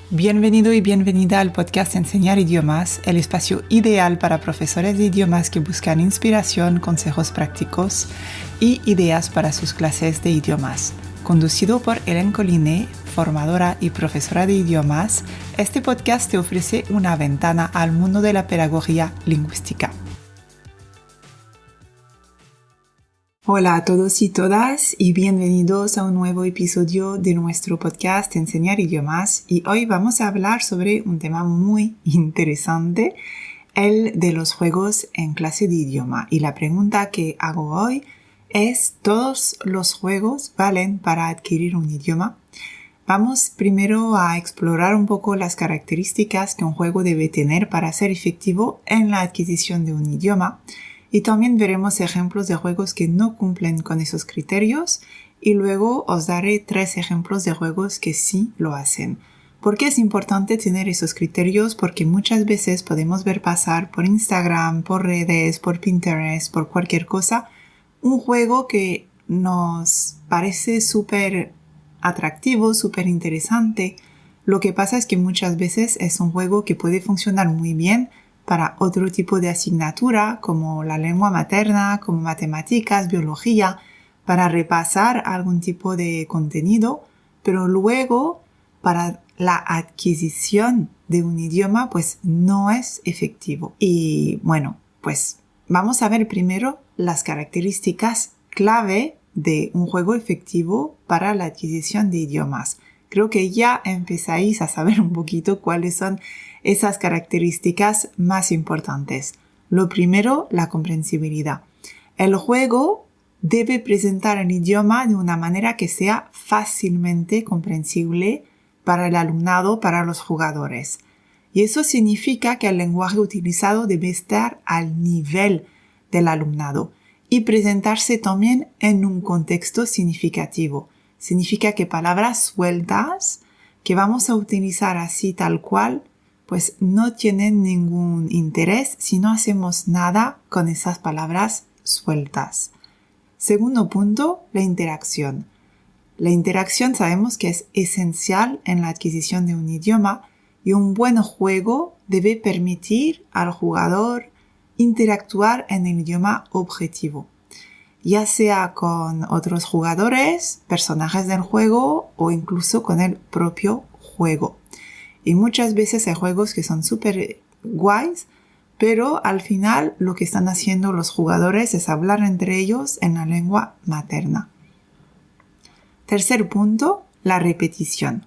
Bienvenido y bienvenida al podcast Enseñar Idiomas, el espacio ideal para profesores de idiomas que buscan inspiración, consejos prácticos y ideas para sus clases de idiomas. Conducido por Hélène Collinet, formadora y profesora de idiomas, este podcast te ofrece una ventana al mundo de la pedagogía lingüística. Hola a todos y todas y bienvenidos a un nuevo episodio de nuestro podcast Enseñar Idiomas, y hoy vamos a hablar sobre un tema muy interesante, el de los juegos en clase de idioma. Y la pregunta que hago hoy es: ¿todos los juegos valen para adquirir un idioma? Vamos primero a explorar un poco las características que un juego debe tener para ser efectivo en la adquisición de un idioma. Y también veremos ejemplos de juegos que no cumplen con esos criterios, y luego os daré 3 ejemplos de juegos que sí lo hacen. ¿Por qué es importante tener esos criterios? Porque muchas veces podemos ver pasar por Instagram, por redes, por Pinterest, por cualquier cosa, un juego que nos parece súper atractivo, súper interesante. Lo que pasa es que muchas veces es un juego que puede funcionar muy bien para otro tipo de asignatura, como la lengua materna, como matemáticas, biología, para repasar algún tipo de contenido, pero luego para la adquisición de un idioma pues no es efectivo. Y bueno, pues vamos a ver primero las características clave de un juego efectivo para la adquisición de idiomas. Creo que ya empezáis a saber un poquito cuáles son esas características más importantes. Lo primero, la comprensibilidad. El juego debe presentar el idioma de una manera que sea fácilmente comprensible para el alumnado, para los jugadores. Y eso significa que el lenguaje utilizado debe estar al nivel del alumnado y presentarse también en un contexto significativo. Significa que palabras sueltas que vamos a utilizar así tal cual, pues no tienen ningún interés si no hacemos nada con esas palabras sueltas. Segundo punto, la interacción. La interacción sabemos que es esencial en la adquisición de un idioma, y un buen juego debe permitir al jugador interactuar en el idioma objetivo, ya sea con otros jugadores, personajes del juego o incluso con el propio juego. Y muchas veces hay juegos que son súper guays, pero al final lo que están haciendo los jugadores es hablar entre ellos en la lengua materna. Tercer punto, la repetición.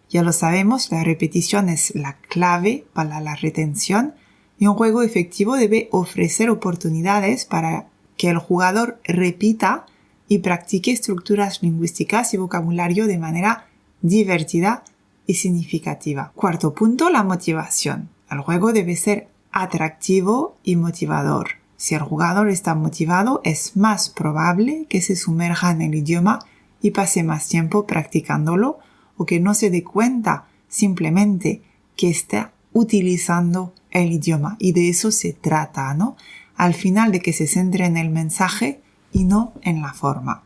Ya lo sabemos, la repetición es la clave para la retención, y un juego efectivo debe ofrecer oportunidades para que el jugador repita y practique estructuras lingüísticas y vocabulario de manera divertida y significativa. Cuarto punto, la motivación. El juego debe ser atractivo y motivador. Si el jugador está motivado, es más probable que se sumerja en el idioma y pase más tiempo practicándolo, o que no se dé cuenta simplemente que está utilizando el idioma. Y de eso se trata, ¿no? Al final, de que se centre en el mensaje y no en la forma.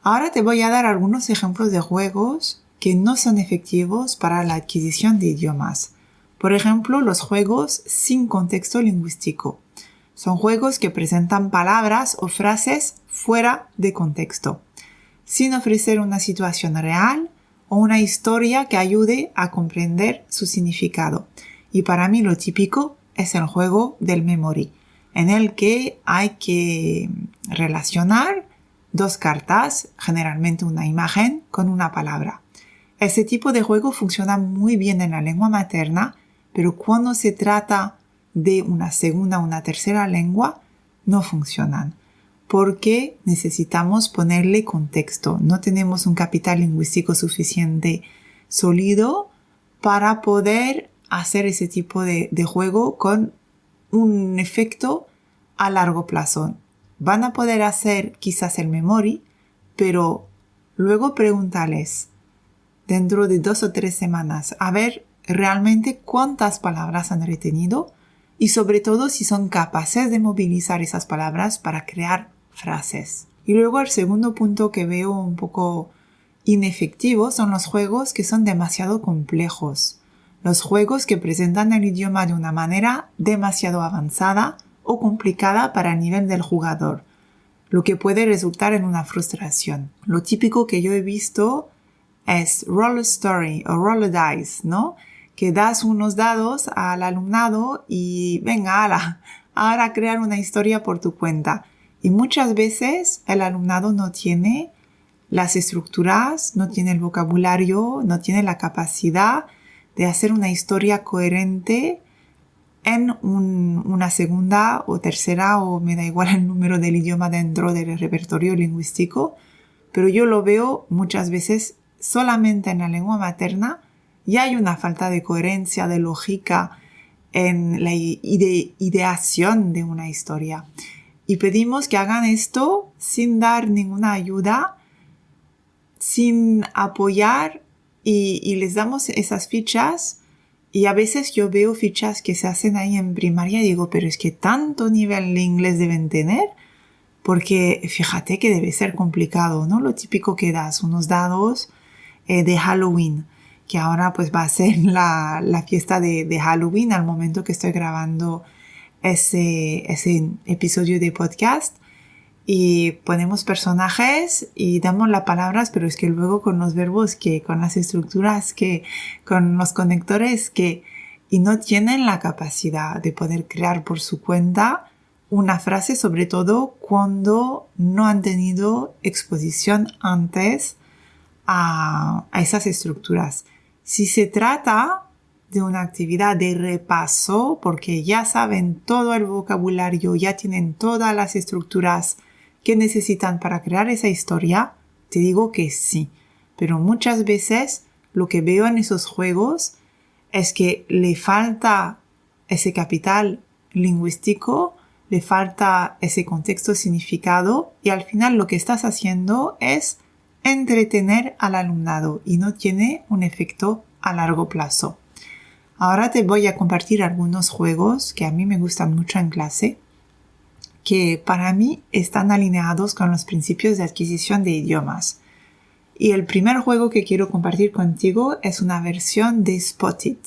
Ahora te voy a dar algunos ejemplos de juegos que no son efectivos para la adquisición de idiomas. Por ejemplo, los juegos sin contexto lingüístico. Son juegos que presentan palabras o frases fuera de contexto, sin ofrecer una situación real o una historia que ayude a comprender su significado. Y para mí lo típico es el juego del memory, en el que hay que relacionar 2 cartas, generalmente una imagen, con una palabra. Ese tipo de juego funciona muy bien en la lengua materna, pero cuando se trata de una segunda o una tercera lengua, no funcionan, porque necesitamos ponerle contexto. No tenemos un capital lingüístico suficiente sólido para poder hacer ese tipo de juego con un efecto a largo plazo. Van a poder hacer quizás el memory, pero luego pregúntales dentro de 2 o 3 semanas a ver realmente cuántas palabras han retenido, y sobre todo si son capaces de movilizar esas palabras para crear frases. Y luego el segundo punto que veo un poco inefectivo son los juegos que son demasiado complejos. los juegos que presentan el idioma de una manera demasiado avanzada o complicada para el nivel del jugador, lo que puede resultar en una frustración. Lo típico que yo he visto es roll a story o roll a dice, ¿no? Que das unos dados al alumnado y venga, ahora crear una historia por tu cuenta. Y muchas veces el alumnado no tiene las estructuras, no tiene el vocabulario, no tiene la capacidad de hacer una historia coherente en una segunda o tercera, o me da igual el número del idioma dentro del repertorio lingüístico, pero yo lo veo muchas veces solamente en la lengua materna y hay una falta de coherencia, de lógica en la ideación de una historia. Y pedimos que hagan esto sin dar ninguna ayuda, sin apoyar, y les damos esas fichas. Y a veces yo veo fichas que se hacen ahí en primaria y digo, pero es que tanto nivel de inglés deben tener, porque fíjate que debe ser complicado, ¿no? Lo típico que das, unos dados de Halloween, que ahora pues va a ser la fiesta de Halloween al momento que estoy grabando ese episodio de podcast. Y ponemos personajes y damos las palabras, pero es que luego con los verbos que, con las estructuras que, con los conectores que, y no tienen la capacidad de poder crear por su cuenta una frase, sobre todo cuando no han tenido exposición antes a esas estructuras. Si se trata de una actividad de repaso, porque ya saben todo el vocabulario, ya tienen todas las estructuras que necesitan para crear esa historia, te digo que sí. Pero muchas veces lo que veo en esos juegos es que le falta ese capital lingüístico, le falta ese contexto significado y al final lo que estás haciendo es entretener al alumnado y no tiene un efecto a largo plazo. Ahora te voy a compartir algunos juegos que a mí me gustan mucho en clase, que para mí están alineados con los principios de adquisición de idiomas. Y el primer juego que quiero compartir contigo es una versión de Spot-it.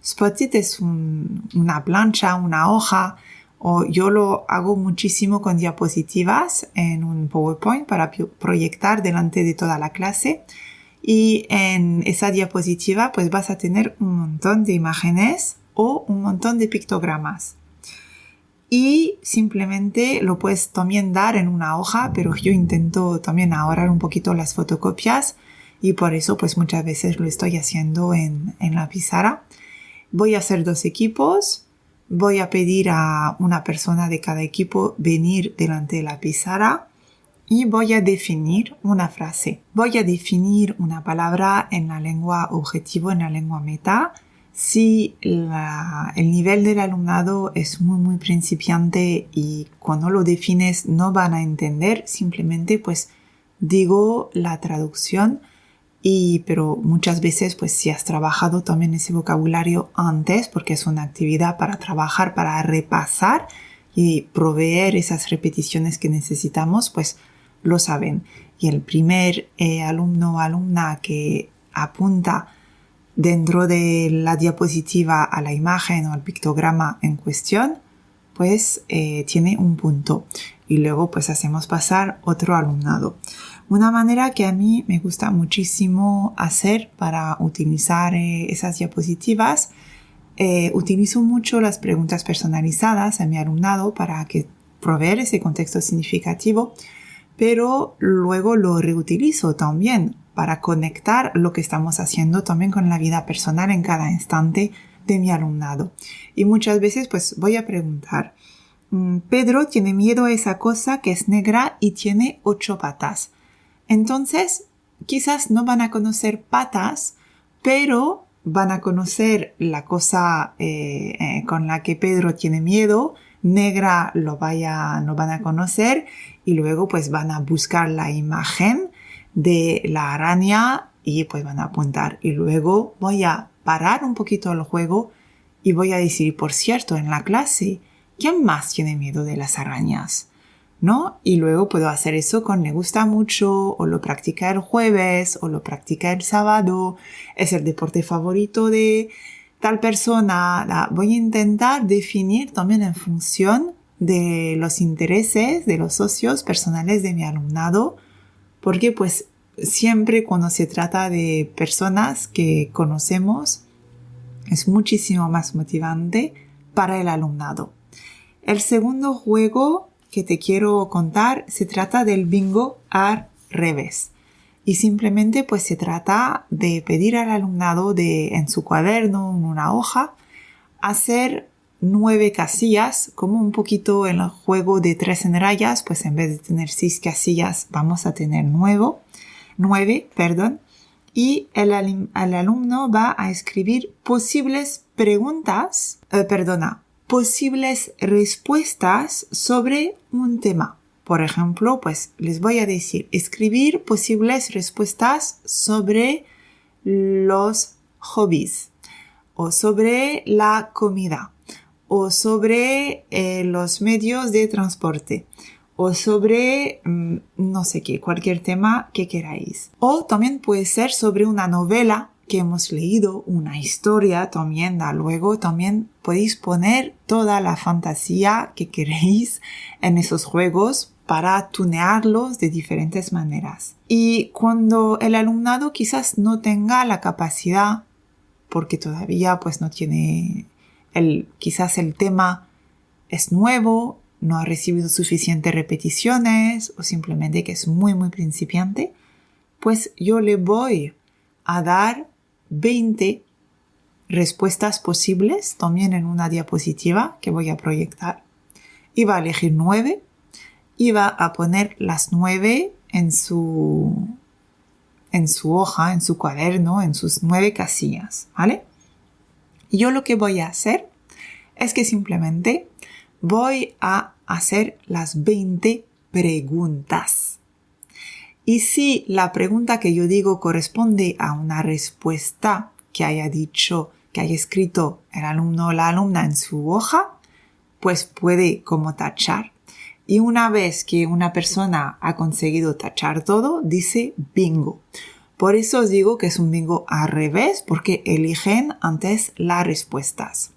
Spot-it es una plancha, una hoja, o yo lo hago muchísimo con diapositivas en un PowerPoint para proyectar delante de toda la clase. Y en esa diapositiva pues vas a tener un montón de imágenes o un montón de pictogramas. Y simplemente lo puedes también dar en una hoja, pero yo intento también ahorrar un poquito las fotocopias y por eso pues muchas veces lo estoy haciendo en la pizarra. Voy a hacer 2 equipos, voy a pedir a una persona de cada equipo venir delante de la pizarra y voy a definir una frase. Voy a definir una palabra en la lengua objetivo, en la lengua meta. Si el nivel del alumnado es muy principiante y cuando lo defines no van a entender, simplemente pues digo la traducción, pero muchas veces pues si has trabajado también ese vocabulario antes, porque es una actividad para trabajar, para repasar y proveer esas repeticiones que necesitamos, pues lo saben. Y el primer alumno o alumna que apunta dentro de la diapositiva a la imagen o al pictograma en cuestión, pues tiene un punto. Y luego pues hacemos pasar otro alumnado. Una manera que a mí me gusta muchísimo hacer para utilizar esas diapositivas, utilizo mucho las preguntas personalizadas a mi alumnado para proveer ese contexto significativo, pero luego lo reutilizo también para conectar lo que estamos haciendo también con la vida personal en cada instante de mi alumnado. Y muchas veces pues voy a preguntar, Pedro tiene miedo a esa cosa que es negra y tiene 8 patas. Entonces, quizás no van a conocer patas, pero van a conocer la cosa con la que Pedro tiene miedo. Negra no van a conocer y luego pues van a buscar la imagen de la araña y pues van a apuntar. Y luego voy a parar un poquito el juego y voy a decir, por cierto, en la clase, ¿quién más tiene miedo de las arañas? ¿No? Y luego puedo hacer eso con me gusta mucho, o lo practica el jueves, o lo practica el sábado, es el deporte favorito de tal persona la voy a intentar definir también en función de los intereses de los socios personales de mi alumnado, porque pues siempre cuando se trata de personas que conocemos es muchísimo más motivante para el alumnado. El segundo juego que te quiero contar se trata del bingo al revés. Y simplemente pues se trata de pedir al alumnado en su cuaderno, en una hoja, hacer 9 casillas, como un poquito en el juego de 3 en rayas, pues en vez de tener 6 casillas vamos a tener 9, y el alumno va a escribir posibles respuestas sobre un tema. Por ejemplo, pues les voy a decir, escribir posibles respuestas sobre los hobbies, o sobre la comida, o sobre los medios de transporte, o sobre no sé qué, cualquier tema que queráis. O también puede ser sobre una novela que hemos leído, una historia también. Luego también podéis poner toda la fantasía que queréis en esos juegos para tunearlos de diferentes maneras. Y cuando el alumnado quizás no tenga la capacidad, porque todavía pues no tiene quizás el tema es nuevo, no ha recibido suficientes repeticiones o simplemente que es muy principiante, pues yo le voy a dar 20 respuestas posibles también en una diapositiva que voy a proyectar, y va a elegir 9 y va a poner las 9 en su hoja, en su cuaderno, en sus 9 casillas, ¿vale? Yo lo que voy a hacer es que simplemente voy a hacer las 20 preguntas. Y si la pregunta que yo digo corresponde a una respuesta que haya escrito el alumno o la alumna en su hoja, pues puede como tachar. Y una vez que una persona ha conseguido tachar todo, dice bingo. Por eso os digo que es un bingo al revés, porque eligen antes las respuestas.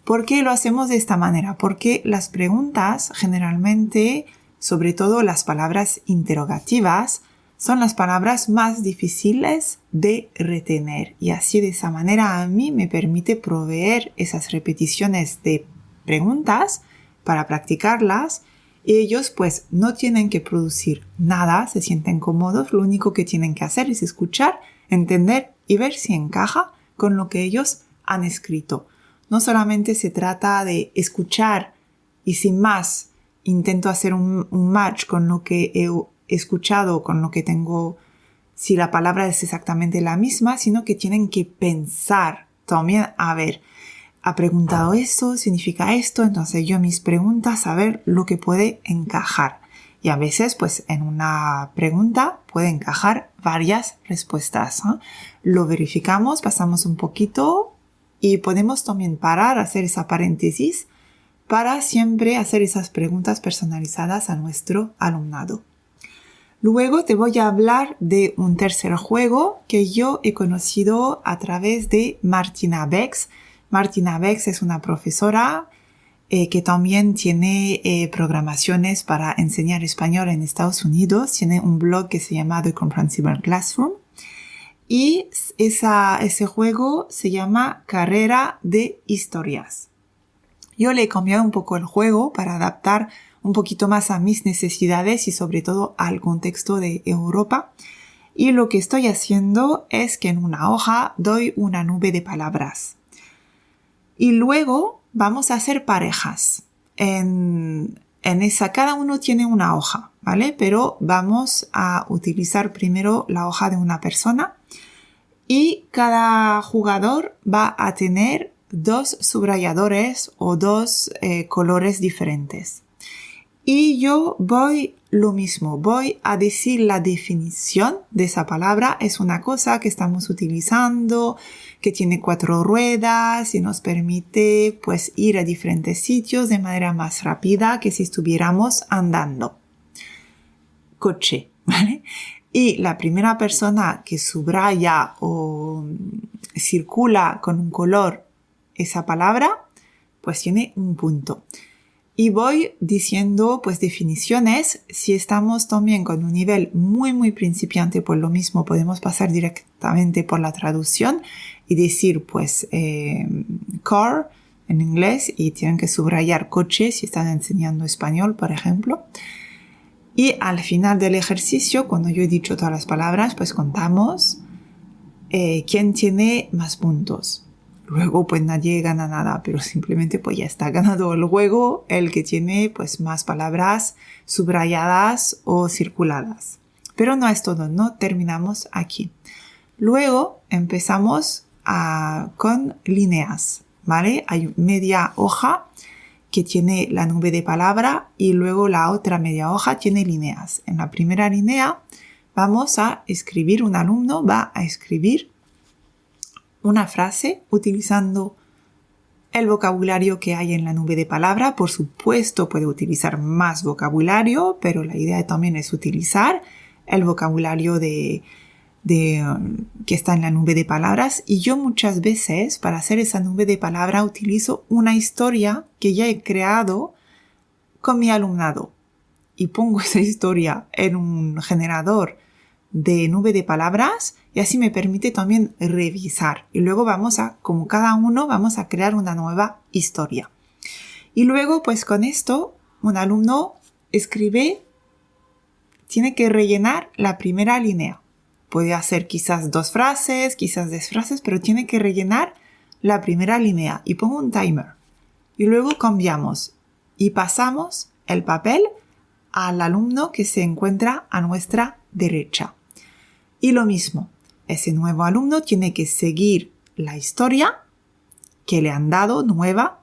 ¿Por qué lo hacemos de esta manera? Porque las preguntas generalmente, sobre todo las palabras interrogativas, son las palabras más difíciles de retener. Y así de esa manera a mí me permite proveer esas repeticiones de preguntas para practicarlas. Y ellos pues no tienen que producir nada, se sienten cómodos, lo único que tienen que hacer es escuchar, entender y ver si encaja con lo que ellos han escrito. No solamente se trata de escuchar y sin más intento hacer un match con lo que he escuchado, con lo que tengo, si la palabra es exactamente la misma, sino que tienen que pensar también, a ver, ha preguntado eso, significa esto, entonces yo mis preguntas a ver lo que puede encajar. Y a veces pues en una pregunta puede encajar varias respuestas, ¿eh? Lo verificamos, pasamos un poquito y podemos también parar, hacer esa paréntesis para siempre hacer esas preguntas personalizadas a nuestro alumnado. Luego te voy a hablar de un tercer juego que yo he conocido a través de Martina Bex. Martina Bex es una profesora que también tiene programaciones para enseñar español en Estados Unidos. Tiene un blog que se llama The Comprehensible Classroom. Y ese juego se llama Carrera de Historias. Yo le he cambiado un poco el juego para adaptar un poquito más a mis necesidades y sobre todo al contexto de Europa. Y lo que estoy haciendo es que en una hoja doy una nube de palabras. Y luego vamos a hacer parejas. En esa cada uno tiene una hoja, ¿vale? Pero vamos a utilizar primero la hoja de una persona y cada jugador va a tener 2 subrayadores o 2 colores diferentes. Y yo voy lo mismo, voy a decir la definición de esa palabra. Es una cosa que estamos utilizando, que tiene 4 ruedas y nos permite pues ir a diferentes sitios de manera más rápida que si estuviéramos andando. Coche, ¿vale? Y la primera persona que subraya o circula con un color esa palabra, pues tiene un punto. Y voy diciendo pues definiciones. Si estamos también con un nivel muy principiante, pues lo mismo podemos pasar directamente por la traducción y decir pues car en inglés y tienen que subrayar coche si están enseñando español, por ejemplo. Y al final del ejercicio, cuando yo he dicho todas las palabras, pues contamos quién tiene más puntos. Luego pues nadie gana nada, pero simplemente pues ya está ganado el juego el que tiene pues más palabras subrayadas o circuladas. Pero no es todo, no terminamos aquí. Luego empezamos con líneas, ¿vale? Hay media hoja que tiene la nube de palabra y luego la otra media hoja tiene líneas. En la primera línea vamos a escribir, un alumno va a escribir una frase utilizando el vocabulario que hay en la nube de palabra. Por supuesto, puede utilizar más vocabulario, pero la idea también es utilizar el vocabulario que está en la nube de palabras. Y yo muchas veces, para hacer esa nube de palabra, utilizo una historia que ya he creado con mi alumnado. Y pongo esa historia en un generador de nube de palabras y así me permite también revisar. Y luego como cada uno, vamos a crear una nueva historia. Y luego, pues con esto, un alumno tiene que rellenar la primera línea. Puede hacer quizás 2 frases, quizás 10 frases, pero tiene que rellenar la primera línea. Y pongo un timer. Y luego cambiamos y pasamos el papel al alumno que se encuentra a nuestra derecha. Y lo mismo, ese nuevo alumno tiene que seguir la historia que le han dado nueva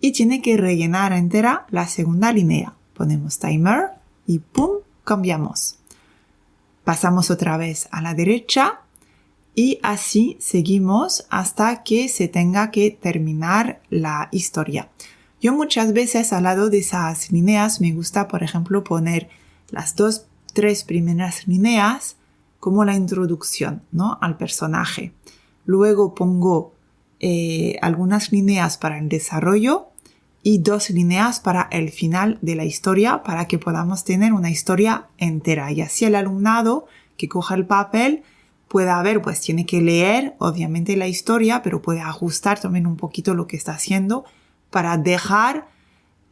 y tiene que rellenar entera la segunda línea. Ponemos timer y ¡pum! Cambiamos. Pasamos otra vez a la derecha y así seguimos hasta que se tenga que terminar la historia. Yo muchas veces al lado de esas líneas me gusta, por ejemplo, poner las 2-3 primeras líneas como la introducción, ¿no?, al personaje. Luego pongo algunas líneas para el desarrollo y 2 líneas para el final de la historia para que podamos tener una historia entera. Y así el alumnado que coja el papel pueda ver, pues tiene que leer obviamente la historia, pero puede ajustar también un poquito lo que está haciendo para dejar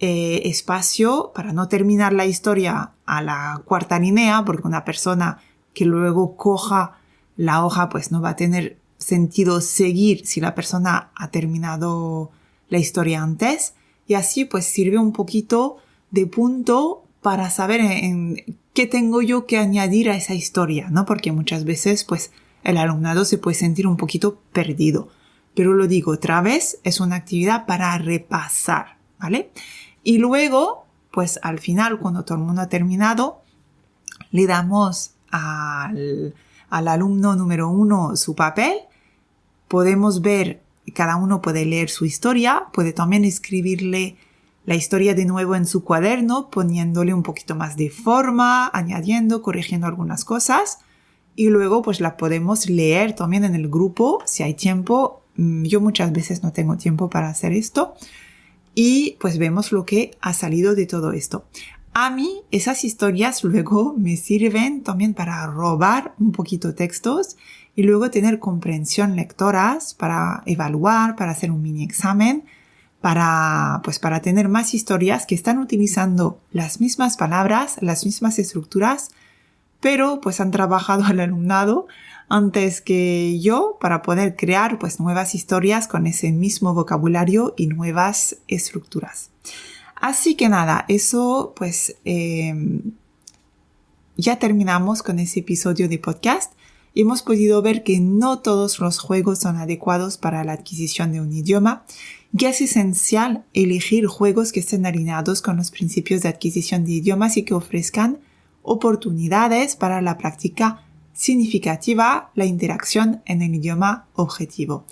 espacio para no terminar la historia a la 4ª línea, porque una persona que luego coja la hoja pues no va a tener sentido seguir si la persona ha terminado la historia antes. Y así pues sirve un poquito de punto para saber en qué tengo yo que añadir a esa historia, ¿no? Porque muchas veces pues el alumnado se puede sentir un poquito perdido. Pero lo digo otra vez, es una actividad para repasar, ¿vale? Y luego, pues al final, cuando todo el mundo ha terminado, le damos al alumno número 1 su papel. Podemos ver, cada uno puede leer su historia, puede también escribirle la historia de nuevo en su cuaderno, poniéndole un poquito más de forma, añadiendo, corrigiendo algunas cosas. Y luego pues la podemos leer también en el grupo si hay tiempo. Yo muchas veces no tengo tiempo para hacer esto. Y pues vemos lo que ha salido de todo esto. A mí esas historias luego me sirven también para robar un poquito textos y luego tener comprensión lectoras para evaluar, para hacer un mini examen, para tener más historias que están utilizando las mismas palabras, las mismas estructuras, pero pues han trabajado el alumnado antes que yo para poder crear pues nuevas historias con ese mismo vocabulario y nuevas estructuras. Así que nada, eso pues ya terminamos con ese episodio de podcast. Hemos podido ver que no todos los juegos son adecuados para la adquisición de un idioma, que es esencial elegir juegos que estén alineados con los principios de adquisición de idiomas y que ofrezcan oportunidades para la práctica significativa, la interacción en el idioma objetivo.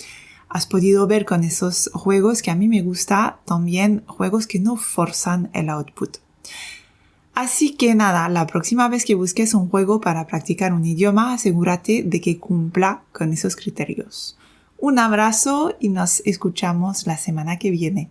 Has podido ver con esos juegos que a mí me gusta también juegos que no forzan el output. Así que nada, la próxima vez que busques un juego para practicar un idioma, asegúrate de que cumpla con esos criterios. Un abrazo y nos escuchamos la semana que viene.